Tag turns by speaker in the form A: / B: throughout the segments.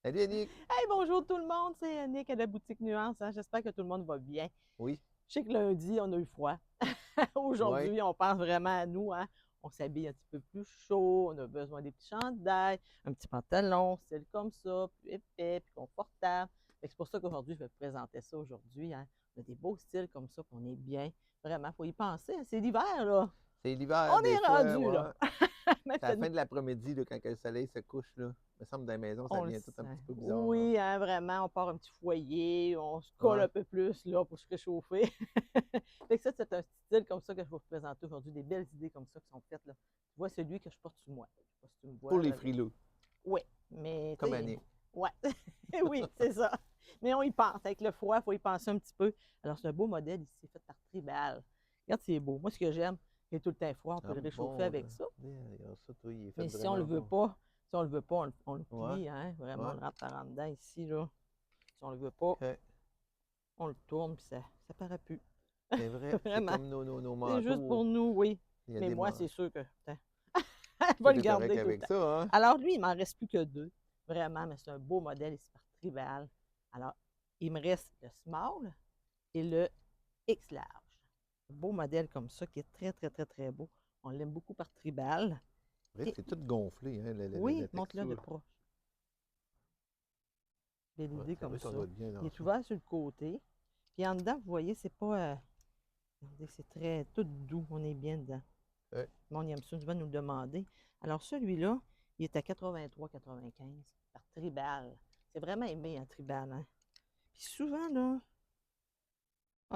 A: Salut Yannick!
B: Hey, bonjour tout le monde, c'est Annick à la boutique Nuance, hein. J'espère que tout le monde va bien.
A: Oui,
B: Je sais que lundi, on a eu froid.
A: ouais,
B: Aujourd'hui, on pense vraiment à nous, hein. On s'habille un petit peu plus chaud, on a besoin des petits chandails, un petit pantalon, style comme ça, plus épais, plus confortable. Fait que c'est pour ça qu'aujourd'hui, je vais te présenter ça aujourd'hui, hein. On a des beaux styles comme ça, puis on est bien. Vraiment, il faut y penser, hein. C'est l'hiver, là.
A: c'est
B: On
A: l'hiver des
B: est
A: fois,
B: rendu, là.
A: ouais.
B: Mais
A: C'est à la fin de l'après-midi, là, quand que le soleil se couche, là. Il me semble que dans la maison, ça
B: on le
A: devient tout un
B: sent.
A: petit peu bizarre, hein.
B: Oui, hein, vraiment, on part un petit foyer, on se colle
A: Ouais,
B: un peu plus là pour se réchauffer. Fait que ça, c'est un style comme ça que je vais vous présenter aujourd'hui, des belles idées comme ça qui sont faites là. Tu vois celui que je porte sur moi. Je sais pas si tu me
A: pour
B: vois
A: les
B: là.
A: frileux,
B: Oui, mais tu
A: comme
B: sais,
A: Annick.
B: ouais, oui, c'est ça. Mais on y pense. Avec le froid, il faut y penser un petit peu. Alors, c'est un beau modèle ici, fait par Tribal. Regarde, c'est beau. Moi, ce que j'aime, il est tout le temps froid, on peut
A: Ah
B: le réchauffer
A: bon, là.
B: avec ça.
A: Regarde ça, toi, il est fait
B: Mais si on le
A: vraiment
B: veut
A: bon.
B: pas, si on le veut pas, on le
A: Ouais,
B: plie, hein. Vraiment,
A: ouais,
B: on le rentre en dedans ici, là. Si on le veut pas,
A: ok.
B: on le tourne, puis ça paraît plus.
A: C'est vrai, c'est
B: Vraiment.
A: comme nos
B: C'est juste
A: manteaux.
B: pour nous, oui.
A: Il y a
B: Mais
A: des
B: moi,
A: manteaux.
B: c'est sûr que je
A: Toi,
B: vais le
A: t'es correct
B: garder tout le
A: avec
B: temps.
A: ça, hein?
B: Alors, lui, il m'en reste plus que deux. Vraiment, mais c'est un beau modèle ici par Tribal. Alors, il me reste le small et le X large. Un beau modèle comme ça qui est très, très, très, très beau. On l'aime beaucoup par Tribal.
A: C'est vrai que
B: Et
A: c'est tout gonflé, hein, la
B: oui, montre-le de
A: texture.
B: proche. Belle
A: Ouais,
B: idée
A: c'est
B: comme
A: vrai qu'on
B: ça.
A: doit être bien
B: Il
A: dans
B: est
A: ça.
B: ouvert sur le côté. Puis en dedans, vous voyez, c'est pas. Regardez, c'est très tout doux. On est bien dedans.
A: Ouais.
B: Mon aime ça, tu vas nous le demander. Alors, celui-là, il est à 83,95 par Tribal. C'est vraiment aimé, un Tribal, hein? Puis souvent, là,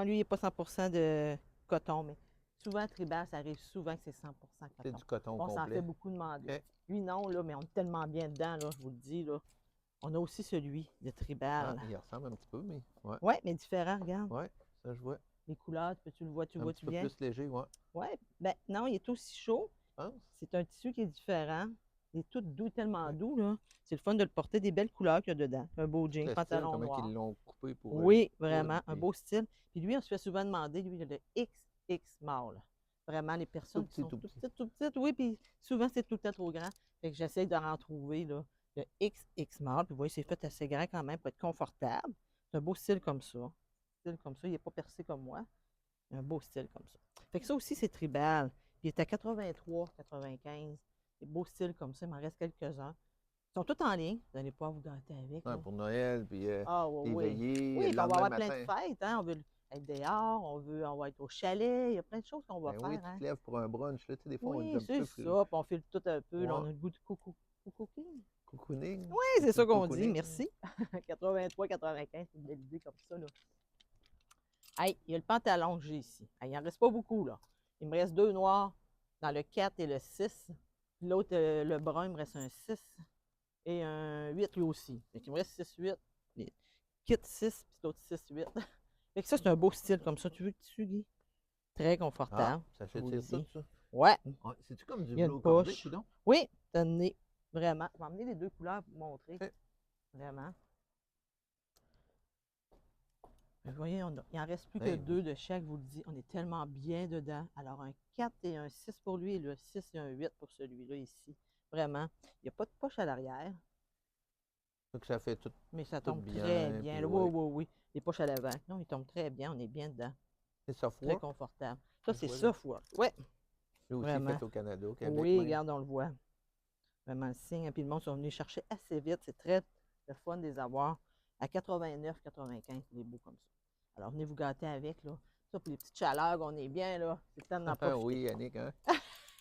B: lui, il n'est pas 100% de coton, mais souvent, Tribal, ça arrive souvent que c'est 100%
A: C'est
B: coton.
A: du coton
B: On s'en fait
A: complet.
B: beaucoup demander.
A: Ok.
B: Lui, non, là, mais on est tellement bien dedans, là, je vous le dis, là. On a aussi celui de
A: Ah,
B: Tribal.
A: il ressemble un petit peu, mais ouais.
B: Ouais, mais différent, regarde.
A: Ouais, ça je vois.
B: Les couleurs, tu le vois, tu
A: Un
B: vois,
A: petit
B: tu
A: peu
B: viens.
A: plus léger, ouais.
B: Ouais, ben non, il est aussi chaud.
A: Je pense.
B: C'est un tissu qui est différent. Il est tout doux, tellement
A: Ok.
B: doux, là. C'est le fun de le porter, des belles couleurs qu'il y a dedans. Un beau
A: Tout
B: jean,
A: le style,
B: pantalon
A: comment
B: noir.
A: ils l'ont coupé pour le
B: Oui,
A: coude.
B: vraiment, un
A: Puis
B: beau style. Puis lui, on se fait souvent demander, lui, il a le XX mâle. Vraiment, les
A: tout
B: personnes qui
A: petit,
B: sont
A: tout petit.
B: tout petites, oui, puis souvent, c'est tout le temps trop grand. Fait que j'essaie d'en trouver, là, le XX mâle. Puis vous voyez, c'est fait assez grand quand même pour être confortable. C'est un beau style comme ça. Style comme ça, il n'est pas percé comme moi. Un beau style comme ça. Fait que ça aussi, c'est tribal. Puis il est à 83,95. Des beaux styles comme ça. Il m'en reste quelques-uns. Ils sont tous en ligne. Vous n'allez pas vous gâter avec,
A: Ouais,
B: là.
A: pour Noël, puis
B: Ah, oui,
A: les
B: oui.
A: veillées,
B: Oui,
A: le
B: puis on va
A: lendemain
B: avoir plein de
A: matin.
B: fêtes, hein. On veut être dehors, on va être au chalet. Il y a plein de choses qu'on va
A: Ben oui,
B: faire,
A: tu
B: hein.
A: te lèves pour un brunch, là. Tu sais, des fois, on est
B: Oui,
A: déjà un petit
B: c'est
A: peu
B: ça.
A: frileux.
B: Puis on file tout un peu. Là, on
A: Ouais.
B: a le goût du cooking.
A: Cocooning.
B: Oui, c'est
A: C'est
B: ça
A: le
B: qu'on dit.
A: cocooning.
B: Merci. 83,95, c'est une belle idée comme ça, là. Hey, il y a le pantalon que j'ai ici. Hey, il n'en reste pas beaucoup, là. Il me reste deux noirs dans le 4 et le 6. L'autre, le brun, il me reste un 6 et un 8 lui aussi. Fait qu'il me reste 6-8. Kit 6 puis l'autre 6-8. Fait que ça, c'est un beau style comme ça. Tu veux le tissu, Guy? Très
A: Ah,
B: confortable,
A: ça
B: je vous le
A: s'étire tout,
B: dis.
A: ça.
B: Ouais,
A: Ouais, c'est-tu comme du
B: il y a une
A: velours cordé,
B: poche.
A: coudon?
B: Oui, t'as donné. Vraiment. Je vais emmener les deux couleurs pour vous montrer.
A: Ok.
B: Vraiment. Vous voyez, il n'en reste plus que
A: Hey,
B: deux de chaque, je vous le dis. On est tellement bien dedans. Alors, un 4 et un 6 pour lui, et le 6 et un 8 pour celui-là ici. Vraiment. Il n'y a pas de poche à l'arrière,
A: donc ça fait tout,
B: mais ça
A: tout
B: tombe très
A: bien,
B: bien.
A: puis
B: Là, oui,
A: ouais.
B: oui, oui. Les poches à l'avant. Non, il tombe très bien. On est bien dedans.
A: C'est
B: Très
A: Softwork,
B: confortable. Ça,
A: que je
B: c'est
A: vois là.
B: Softwork. Oui,
A: Lui aussi
B: vraiment.
A: fait au Canada, au Québec
B: Oui,
A: même.
B: regarde, on le voit. Vraiment le signe. Puis le monde sont venus chercher assez vite. C'est très le fun de les avoir à 89,95. Les beaux comme ça. Alors, venez vous gâter avec, là. Ça, pour les petites chaleurs, on est bien, là. C'est le temps d'en profiter.
A: Oui, Yannick, hein?
B: Oui,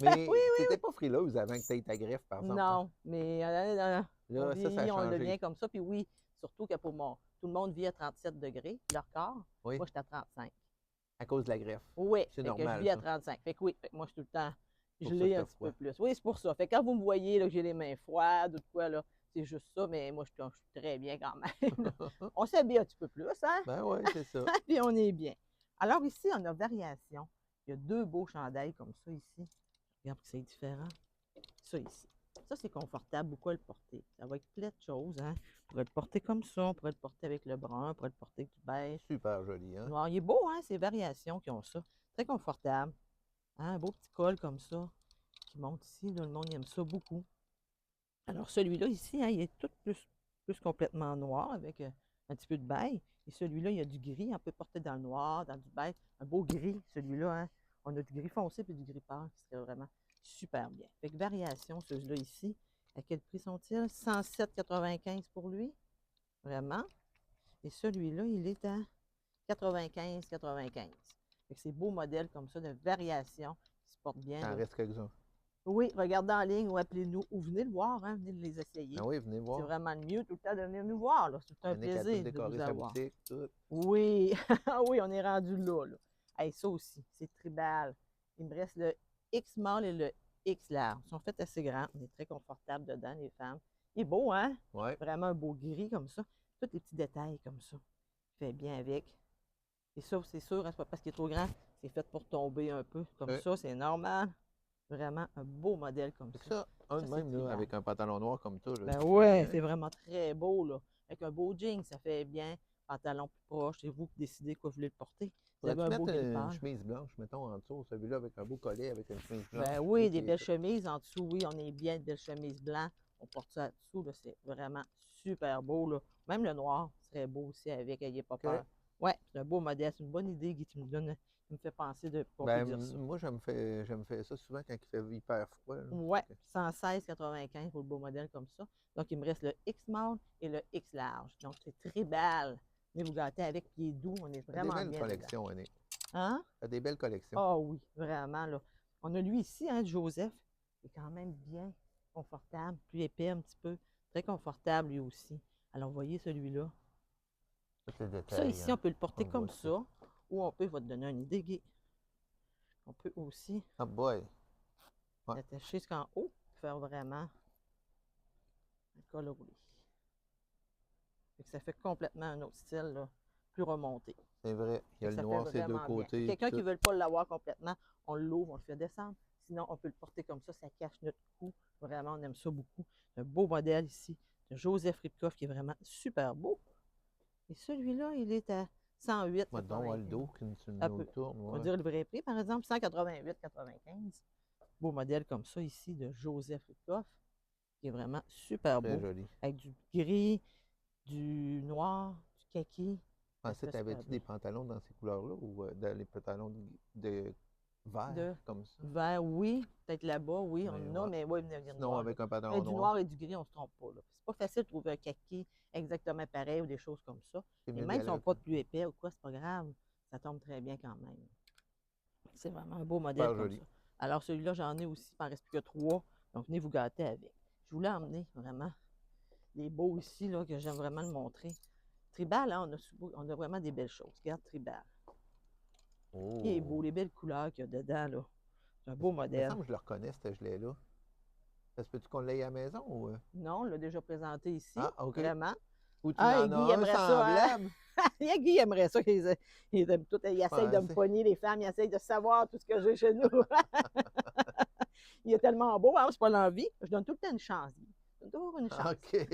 A: Mais
B: oui,
A: t'étais
B: oui.
A: pas frileuse avant que t'aies ta greffe, par exemple, hein?
B: Non, mais on
A: Là, ça a
B: vieillit, on le
A: changé.
B: devient comme ça. Puis oui, surtout que pour moi, tout le monde vit à 37 degrés, leur corps.
A: Oui,
B: Moi, je suis à 35.
A: à cause de la greffe.
B: Oui,
A: C'est
B: fait que je
A: normal,
B: vis à
A: ça.
B: 35. Fait que oui, fait que moi, je suis tout le temps
A: C'est
B: je
A: pour ça que
B: l'ai un
A: t'as
B: petit peu
A: froid.
B: plus. Oui, c'est pour ça. Fait que quand vous me voyez là, que j'ai les mains froides ou de quoi, là, c'est juste ça, mais moi, je suis très bien quand même, là. On s'habille un petit peu plus, hein?
A: Ben ouais, c'est ça.
B: Puis on est bien. Alors ici, on a variation. Il y a deux beaux chandails comme ça ici. Regarde que c'est différent. Ça ici. Ça, c'est confortable beaucoup à le porter. Ça va être plein de choses, hein? On pourrait le porter comme ça, on pourrait le porter avec le brun, on pourrait le porter avec du beige.
A: Super joli, hein?
B: Noir. Il est beau, hein? Ces variations qui ont ça. Très confortable. Hein? Un beau petit col comme ça qui monte ici. Là, le monde aime ça beaucoup. Alors celui-là ici, hein, il est tout plus plus complètement noir avec un petit peu de beige. Et celui-là, il y a du gris. On peut porter dans le noir, dans du beige. Un beau gris, celui-là. Hein? On a du gris foncé et du gris pâle qui serait vraiment super bien. Fait que variation, ceux-là ici. À quel prix sont-ils? 107,95 pour lui. Vraiment. Et celui-là, il est à 95,95. Fait que c'est beau modèle comme ça, de variation qui se porte bien.
A: Il en
B: Là.
A: reste quelques-uns.
B: Oui, regardez en ligne ou appelez-nous ou venez le voir, hein, venez les essayer.
A: Ah oui, venez
B: C'est
A: voir.
B: vraiment le mieux tout le temps de venir nous voir. là. C'est un
A: Yannick a tout
B: plaisir de
A: décoré
B: vous
A: sa
B: avoir.
A: boutique, tout.
B: Oui, ah oui, on est rendu là. Hey, ça aussi, c'est tribal. Il me reste le X small et le X large. Ils sont faits assez grands. On est très confortable dedans, les femmes. Il est beau, hein?
A: Ouais.
B: Vraiment un beau gris comme ça. Tous les petits détails comme ça. Fait bien avec. Et ça, c'est sûr, hein, c'est pas parce qu'il est trop grand, c'est fait pour tomber un peu. Comme ça, c'est normal. Vraiment un beau modèle comme
A: C'est
B: ça.
A: ça, un de
B: Ça,
A: même,
B: c'est
A: là,
B: tribal.
A: avec un pantalon noir comme toi. Là,
B: Ben
A: c'est
B: ouais,
A: bien.
B: c'est vraiment très beau, là. Avec un beau jean, ça fait bien. Pantalon plus proche, c'est vous qui décidez quoi vous voulez le porter. Vous avez
A: Pourrais-tu
B: un beau
A: mettre
B: gris
A: une
B: pâle.
A: chemise blanche, mettons, en dessous, celui-là avec un beau collet, avec une chemise blanche?
B: Ben
A: là,
B: oui,
A: qui
B: des
A: est
B: belles
A: tout-
B: chemises en dessous, oui, on est bien, de belles chemises blanches. On porte ça en dessous, là, c'est vraiment super beau, là. Même le noir serait beau aussi avec, ayez pas peur. Ouais, c'est un beau modèle, c'est une bonne idée, Guy, tu me fais penser de qu'on peut
A: Ben,
B: dire ça.
A: moi, je me fais ça souvent quand il fait hyper froid. Là.
B: Ouais, 116,95 pour le beau modèle comme ça. Donc, il me reste le X small et le X large. Donc, c'est tribal. Venez vous gâter avec pieds doux. On est
A: T'as des
B: vraiment
A: belles
B: bien dedans.
A: collections, Annick.
B: Hein?
A: T'as des belles collections.
B: Ah oui, vraiment, là. On a lui ici, hein, Joseph. Il est quand même bien confortable, plus épais un petit peu. Très confortable, lui aussi. Alors, voyez celui-là.
A: Tous les
B: Ça,
A: détails.
B: ici, on peut le porter
A: On
B: comme
A: voit
B: ça. Ou on peut, il va te donner une idée, Guy. On peut aussi
A: Ah boy. Ouais.
B: l'attacher jusqu'en haut, faire vraiment un col roulé. Fait que ça fait complètement un autre style, là, plus remonté.
A: C'est vrai. Il y a
B: Fait que
A: le
B: ça
A: noir,
B: fait
A: c'est deux
B: vraiment bien.
A: côtés.
B: Quelqu'un qui
A: tout.
B: ne veut pas l'avoir complètement, on l'ouvre, on le fait descendre. Sinon, on peut le porter comme ça cache notre cou. Vraiment, on aime ça beaucoup. C'est un beau modèle ici de Joseph Ripkoff qui est vraiment super beau. Et celui-là, il est à 108,95.
A: Moi, donc, le dos qui
B: Un
A: nous
B: peu.
A: tourne.
B: On
A: Ouais.
B: dirait le vrai prix, par exemple, 188,95. Beau modèle comme ça ici de Joseph Ripkoff qui est vraiment super
A: Très
B: beau.
A: joli.
B: Avec du gris, du noir, du kaki.
A: Ah,
B: Ça serait super
A: t'avais-tu
B: bien.
A: des pantalons dans ces couleurs-là ou dans les pantalons de vert
B: De
A: comme ça?
B: vert, oui. Peut-être là-bas, oui, on
A: Mais
B: en a,
A: ouais.
B: mais oui, il y a
A: Sinon,
B: noir.
A: avec un
B: Mais
A: pantalon
B: du
A: noir,
B: noir et du gris, on ne se trompe pas. C'est pas facile de trouver un kaki exactement pareil ou des choses comme ça.
A: c'est
B: Et
A: mieux d'y
B: même
A: aller
B: si on
A: avec
B: pas de plus épais ou quoi, c'est pas grave. Ça tombe très bien quand même. C'est vraiment un beau modèle
A: super
B: comme
A: joli.
B: ça. Alors celui-là, j'en ai aussi, il m'en reste plus que 3. Donc venez vous gâter avec. Je voulais emmener vraiment les beaux ici, là, que j'aime vraiment le montrer. Tribal, hein, on a vraiment des belles choses. Regarde Tribal.
A: Oh.
B: Il est beau, les belles couleurs qu'il y a dedans, là. C'est un beau
A: Il me
B: modèle.
A: semble que je le reconnais, ce gilet-là. Ça se peut-tu qu'on l'aille à la maison ou...
B: Non, on l'a déjà présenté ici.
A: Ah, OK.
B: Vraiment.
A: Ou tu
B: Ah, et
A: en
B: Guy
A: as un
B: aimerait ça, hein?
A: semblable?
B: Guy aimerait ça. Il essaye de me
A: pensais.
B: pogner, les femmes, il essaye de savoir tout ce que j'ai chez nous. Il est tellement beau, hein, c'est pas l'envie. Je donne tout le temps une chance, Guy. Je donne toujours une chance.
A: OK.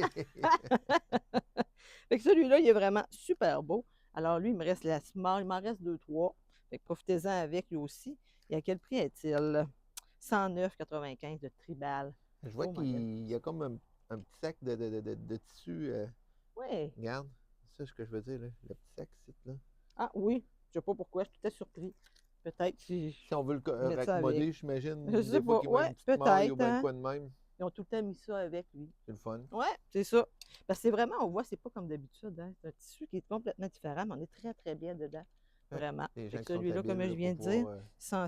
B: Fait que celui-là, il est vraiment super beau. Alors, lui, il me reste la small, il m'en reste 2, 3. Fait que profitez-en avec lui aussi. Et à quel prix est-il? 109,95 de Tribal.
A: Je vois
B: Beau modèle.
A: qu'il y a comme un petit sac de tissu.
B: Oui.
A: Regarde, c'est ce que je veux dire, là. Le petit sac ici, là.
B: Ah oui, je sais pas pourquoi, je suis tout surpris. Peut-être si
A: Si on veut le
B: mettre ça
A: raccommoder,
B: avec.
A: j'imagine,
B: Je sais
A: des fois
B: pas.
A: qu'il met
B: Ouais,
A: une petite maille ou
B: peut-être,
A: bien de
B: hein.
A: quoi de même.
B: Ils ont tout le temps mis ça avec lui.
A: C'est le fun.
B: Ouais, c'est ça. Parce que c'est vraiment, on voit, c'est pas comme d'habitude, hein. C'est un tissu qui est complètement différent, mais on est très, très bien dedans.
A: Ouais,
B: Vraiment.
A: les
B: Fait
A: gens
B: que
A: qui sont
B: celui-là, comme
A: habiles,
B: je
A: là,
B: viens de
A: pour
B: dire,
A: pouvoir,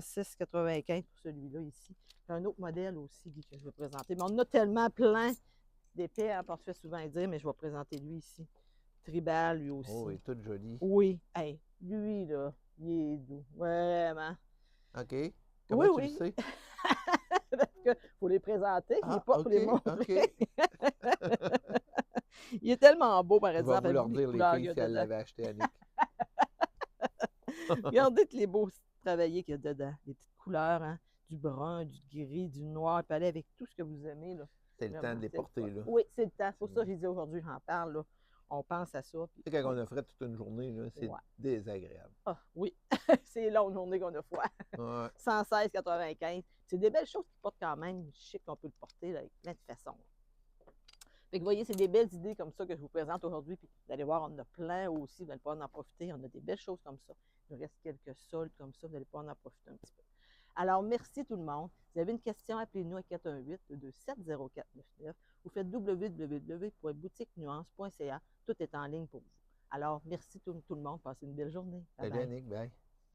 B: 106,95 pour celui-là ici. J'ai un autre modèle aussi, Guy, que je vais présenter. Mais on en a tellement plein d'épais, hein, parce que je fais souvent dire, mais je vais présenter lui ici. Tribal, lui aussi.
A: Oh, il est tout joli.
B: Oui. Hey, lui, là, il est doux. Vraiment.
A: OK.
B: Oui,
A: Comment tu le
B: oui.
A: sais?
B: Parce qu'il faut les présenter, il n'est
A: Ah,
B: pas pour
A: OK,
B: les montrer.
A: OK.
B: Il est tellement beau, par
A: Je vais
B: exemple,
A: vous leur
B: avec les
A: dire, les
B: couleurs qu'il y
A: filles,
B: a
A: si elles
B: dedans.
A: l'avaient acheté, Annick.
B: Regardez tous les beaux travaillés qu'il y a dedans. Les petites couleurs, hein, du brun, du gris, du noir, puis aller avec tout ce que vous aimez. Là.
A: C'est le temps
B: Vraiment,
A: de les
B: c'est le
A: porter,
B: fun.
A: là.
B: Oui, c'est le temps. C'est pour ça que j'ai dit aujourd'hui, j'en parle. Là. On pense à ça. Puis,
A: Tu sais, quand on a fait toute une journée, là, c'est
B: ouais.
A: désagréable.
B: Ah, oui, c'est longue journée qu'on a froid.
A: Ouais.
B: 116,95. C'est des belles choses qui portent quand même chic, qu'on peut le porter là, avec plein de façons. Fait que vous voyez, c'est des belles idées comme ça que je vous présente aujourd'hui. Puis vous allez voir, on en a plein aussi. Vous allez pouvoir en profiter. On a des belles choses comme ça. Il nous reste quelques soldes comme ça. Vous allez pouvoir en profiter un petit peu. Alors, merci tout le monde. Si vous avez une question, appelez-nous à 418-227-0499 ou faites www.boutiquenuance.ca. Tout est en ligne pour vous. Alors, merci tout le monde. Passez une belle journée. Bye
A: Salut
B: bye.
A: Annick, bye.